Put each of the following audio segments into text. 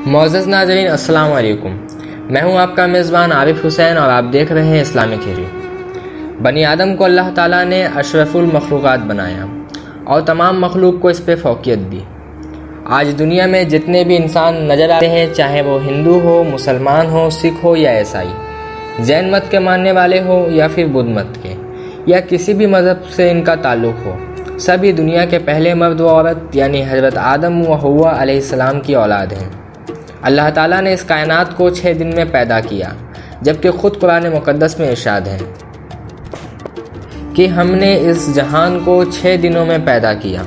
معزز ناظرین السلام علیکم، میں ہوں آپ کا میزبان عارف حسین اور آپ دیکھ رہے ہیں اسلامک ہیری۔ بنی آدم کو اللہ تعالیٰ نے اشرف المخلوقات بنایا اور تمام مخلوق کو اس پہ فوقیت دی۔ آج دنیا میں جتنے بھی انسان نظر آتے ہیں، چاہے وہ ہندو ہو، مسلمان ہو، سکھ ہو یا عیسائی، جین مت کے ماننے والے ہو یا پھر بدھ مت کے، یا کسی بھی مذہب سے ان کا تعلق ہو، سبھی دنیا کے پہلے مرد و عورت یعنی حضرت آدم و حوا علیہ السلام کی اولاد ہیں۔ اللہ تعالیٰ نے اس کائنات کو 6 دن میں پیدا کیا، جبکہ خود قرآن مقدس میں ارشاد ہے کہ ہم نے اس جہان کو 6 دنوں میں پیدا کیا۔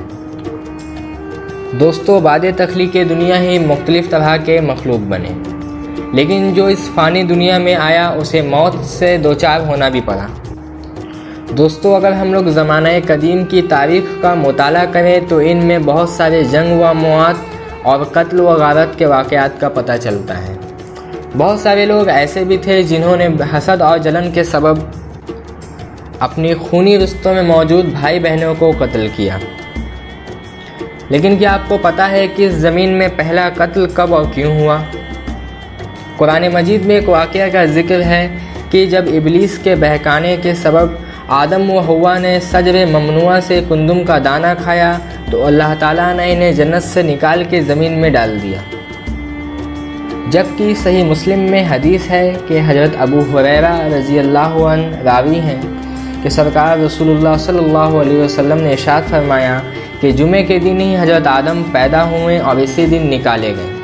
دوستو، بعد تخلیق دنیا ہی مختلف طرح کے مخلوق بنے، لیکن جو اس فانی دنیا میں آیا اسے موت سے دوچار ہونا بھی پڑا۔ دوستو، اگر ہم لوگ زمانہ قدیم کی تاریخ کا مطالعہ کریں تو ان میں بہت سارے جنگ و اموات اور قتل و غارت کے واقعات کا پتہ چلتا ہے۔ بہت سارے لوگ ایسے بھی تھے جنہوں نے حسد اور جلن کے سبب اپنی خونی رشتوں میں موجود بھائی بہنوں کو قتل کیا۔ لیکن کیا آپ کو پتہ ہے کہ اس زمین میں پہلا قتل کب اور کیوں ہوا؟ قرآن مجید میں ایک واقعہ کا ذکر ہے کہ جب ابلیس کے بہکانے کے سبب آدم و حوا نے شجر ممنوعہ سے گندم کا دانہ کھایا تو اللہ تعالیٰ نے انہیں جنت سے نکال کے زمین میں ڈال دیا۔ جبکہ صحیح مسلم میں حدیث ہے کہ حضرت ابو ہریرہ رضی اللہ عنہ راوی ہیں کہ سرکار رسول اللہ صلی اللہ علیہ وسلم نے ارشاد فرمایا کہ جمعے کے دن ہی حضرت آدم پیدا ہوئے اور اسی دن نکالے گئے۔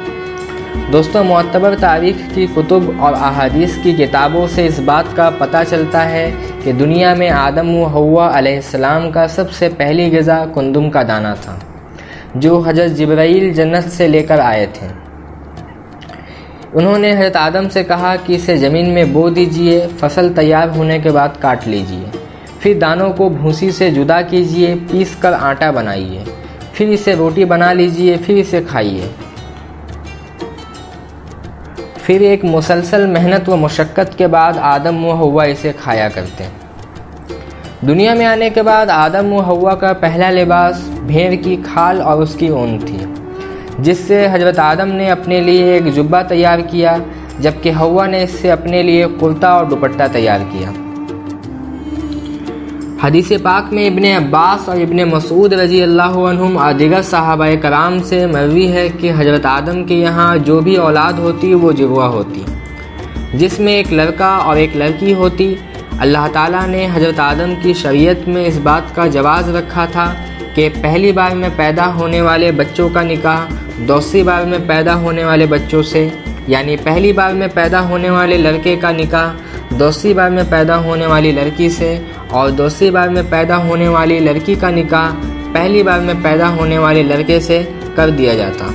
دوستو، معتبر تاریخ کی کتب اور احادیث کی کتابوں سے اس بات کا پتہ چلتا ہے کہ دنیا میں آدم و حوا علیہ السلام کا سب سے پہلی غذا گندم کا دانہ تھا، جو حضرت جبرائیل جنت سے لے کر آئے تھے۔ انہوں نے حضرت آدم سے کہا کہ اسے زمین میں بو دیجئے، فصل تیار ہونے کے بعد کاٹ لیجئے، پھر دانوں کو بھوسی سے جدا کیجئے، پیس کر آٹا بنائیے، پھر اسے روٹی بنا لیجئے، پھر اسے کھائیے۔ پھر ایک مسلسل محنت و مشقت کے بعد آدم و حوا اسے کھایا کرتے۔ دنیا میں آنے کے بعد آدم و حوا کا پہلا لباس بھیڑ کی کھال اور اس کی اون تھی، جس سے حضرت آدم نے اپنے لیے ایک جبہ تیار کیا، جبکہ حوا نے اس سے اپنے لیے کرتا اور دوپٹہ تیار کیا۔ حدیث پاک میں ابن عباس اور ابن مسعود رضی اللہ عنہم اور دیگر صحابہ کرام سے مروی ہے کہ حضرت آدم کے یہاں جو بھی اولاد ہوتی وہ جبوہ ہوتی، جس میں ایک لڑکا اور ایک لڑکی ہوتی۔ اللہ تعالیٰ نے حضرت آدم کی شریعت میں اس بات کا جواز رکھا تھا کہ پہلی بار میں پیدا ہونے والے بچوں کا نکاح دوسری بار میں پیدا ہونے والے بچوں سے، یعنی پہلی بار میں پیدا ہونے والے لڑکے کا نکاح دوسری بار میں پیدا ہونے والی لڑکی سے، اور دوسری بار میں پیدا ہونے والی لڑکی کا نکاح پہلی بار میں پیدا ہونے والے لڑکے سے کر دیا جاتا۔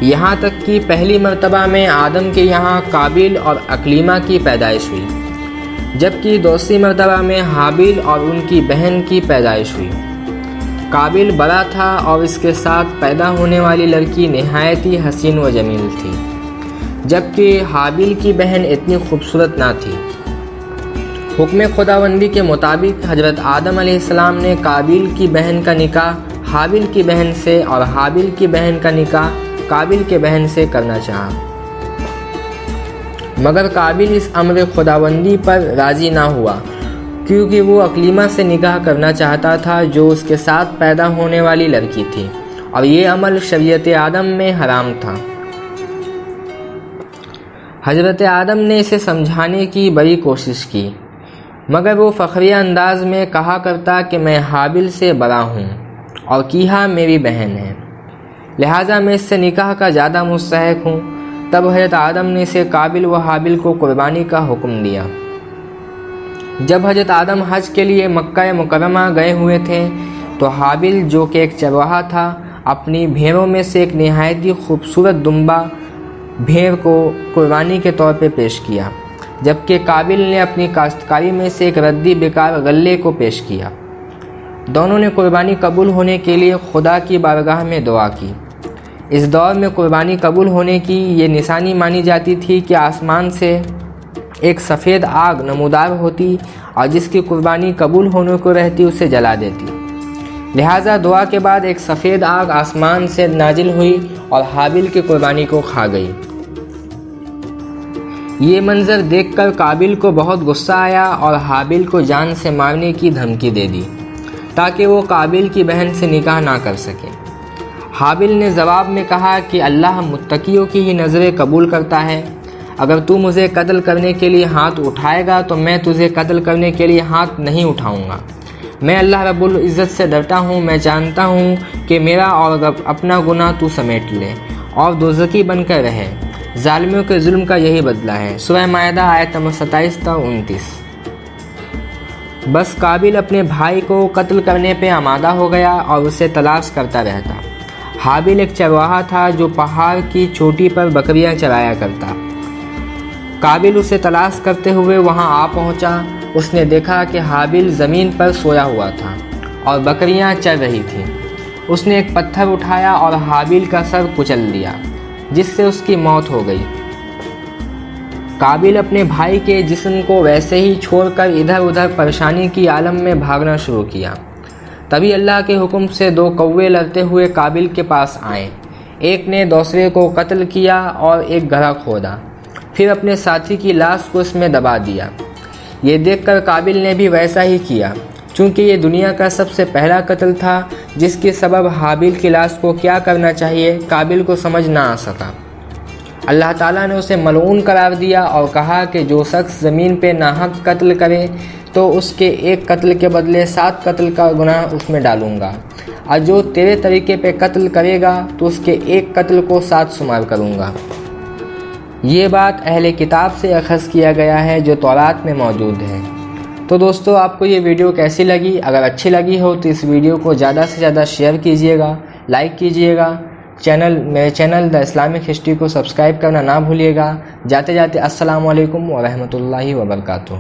یہاں تک کہ پہلی مرتبہ میں آدم کے یہاں قابیل اور اکلیمہ کی پیدائش ہوئی، جبکہ دوسری مرتبہ میں حابیل اور ان کی بہن کی پیدائش ہوئی۔ قابیل بڑا تھا اور اس کے ساتھ پیدا ہونے والی لڑکی نہایت ہی حسین و جمیل تھی، جبکہ حابیل کی بہن اتنی خوبصورت نہ تھی۔ حکم خداوندی کے مطابق حضرت آدم علیہ السلام نے قابیل کی بہن کا نکاح حابیل کی بہن سے اور حابیل کی بہن کا نکاح قابیل کے بہن سے کرنا چاہا، مگر قابیل اس امر خداوندی پر راضی نہ ہوا، کیونکہ وہ اکلیمہ سے نکاح کرنا چاہتا تھا جو اس کے ساتھ پیدا ہونے والی لڑکی تھی، اور یہ عمل شریعت آدم میں حرام تھا۔ حضرت آدم نے اسے سمجھانے کی بڑی کوشش کی، مگر وہ فخریہ انداز میں کہا کرتا کہ میں حابیل سے بڑا ہوں اور کیہا میری بہن ہے، لہٰذا میں اس سے نکاح کا زیادہ مستحق ہوں۔ تب حضرت آدم نے اسے قابیل و حابیل کو قربانی کا حکم دیا۔ جب حضرت آدم حج کے لیے مکہ مکرمہ گئے ہوئے تھے تو حابیل، جو کہ ایک چرواہا تھا، اپنی بھیڑوں میں سے ایک نہایت ہی خوبصورت دمبا بھیڑ کو قربانی کے طور پہ پیش کیا، جبکہ قابیل نے اپنی کاشتکاری میں سے ایک ردی بیکار غلے کو پیش کیا۔ دونوں نے قربانی قبول ہونے کے لیے خدا کی بارگاہ میں دعا کی۔ اس دور میں قربانی قبول ہونے کی یہ نشانی مانی جاتی تھی کہ آسمان سے ایک سفید آگ نمودار ہوتی اور جس کی قربانی قبول ہونے کو رہتی اسے جلا دیتی۔ لہٰذا دعا کے بعد ایک سفید آگ آسمان سے نازل ہوئی اور حابیل کی قربانی کو کھا گئی۔ یہ منظر دیکھ کر قابیل کو بہت غصہ آیا اور حابیل کو جان سے مارنے کی دھمکی دے دی تاکہ وہ قابیل کی بہن سے نکاح نہ کر سکے۔ حابیل نے جواب میں کہا کہ اللہ متقیوں کی ہی نظریں قبول کرتا ہے، اگر تو مجھے قتل کرنے کے لیے ہاتھ اٹھائے گا تو میں تجھے قتل کرنے کے لیے ہاتھ نہیں اٹھاؤں گا۔ میں اللہ رب العزت سے ڈرتا ہوں، میں جانتا ہوں کہ میرا اور اپنا گناہ تو سمیٹ لے اور دوزخی بن کر رہے۔ ظالموں کے ظلم کا یہی بدلہ ہے۔ سورہ مائدہ آیت نمبر 27 تا 29۔ بس قابیل اپنے بھائی کو قتل کرنے پہ آمادہ ہو گیا اور اسے تلاش کرتا رہتا۔ حابیل ایک چرواہا تھا جو پہاڑ کی چوٹی پر بکریاں چرایا کرتا۔ قابیل اسے تلاش کرتے ہوئے وہاں آ پہنچا۔ اس نے دیکھا کہ حابیل زمین پر سویا ہوا تھا اور بکریاں چر رہی تھیں۔ اس نے ایک پتھر اٹھایا اور حابیل کا سر کچل دیا، جس سے اس کی موت ہو گئی۔ قابیل اپنے بھائی کے جسم کو ویسے ہی چھوڑ کر ادھر ادھر پریشانی کی عالم میں بھاگنا شروع کیا۔ تبھی اللہ کے حکم سے 2 کوے لڑتے ہوئے قابیل کے پاس آئے۔ ایک نے دوسرے کو قتل کیا اور ایک گڑھا کھودا، پھر اپنے ساتھی کی لاش کو اس میں دبا دیا۔ یہ دیکھ کر قابیل نے بھی ویسا ہی کیا، چونکہ یہ دنیا کا سب سے پہلا قتل تھا جس کے سبب حابیل کی لاش کو کیا کرنا چاہیے قابیل کو سمجھ نہ آ سکا۔ اللہ تعالیٰ نے اسے ملعون قرار دیا اور کہا کہ جو شخص زمین پہ ناحق قتل کرے تو اس کے ایک قتل کے بدلے 7 قتل کا گناہ اس میں ڈالوں گا، اور جو تیرے طریقے پہ قتل کرے گا تو اس کے ایک قتل کو 7 شمار کروں گا۔ یہ بات اہل کتاب سے اخذ کیا گیا ہے جو تورات میں موجود ہے۔ تو دوستو، آپ کو یہ ویڈیو کیسی لگی؟ اگر اچھی لگی ہو تو اس ویڈیو کو زیادہ سے زیادہ شیئر کیجئے گا، لائک کیجئے گا، میرے چینل دا اسلامک ہسٹری کو سبسکرائب کرنا نہ بھولیے گا۔ جاتے جاتے السلام علیکم ورحمۃ اللہ وبرکاتہ۔